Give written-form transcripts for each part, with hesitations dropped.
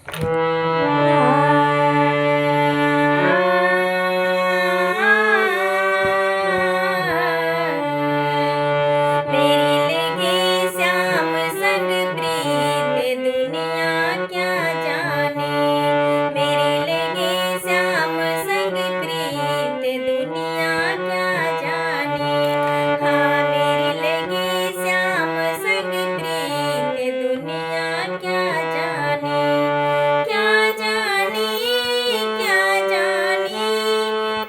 मेरी लगी श्याम संग प्रीत दुनिया क्या जाने। मेरी लगी श्याम संग प्रीत दुनिया क्या जाने। हाँ मेरी लगी श्याम संग प्रीत दुनिया क्या जाने। क्या जाने क्या जाने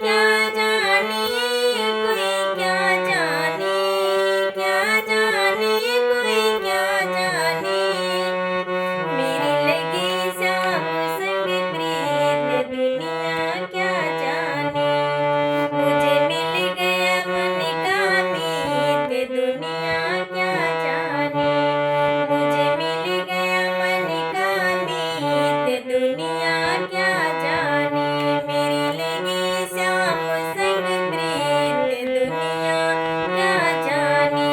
क्या जाने कोई क्या जाने। क्या जाने कोई क्या जाने। मेरी लगी श्याम संग प्रीत दुनिया क्या जाने। मुझे मिल गया मन का मीत दुनिया क्या जाने। मुझे मिल गया मन का मीत दुनिया क्या जाने। मेरी लगी श्याम संग प्रीत दुनिया क्या जाने।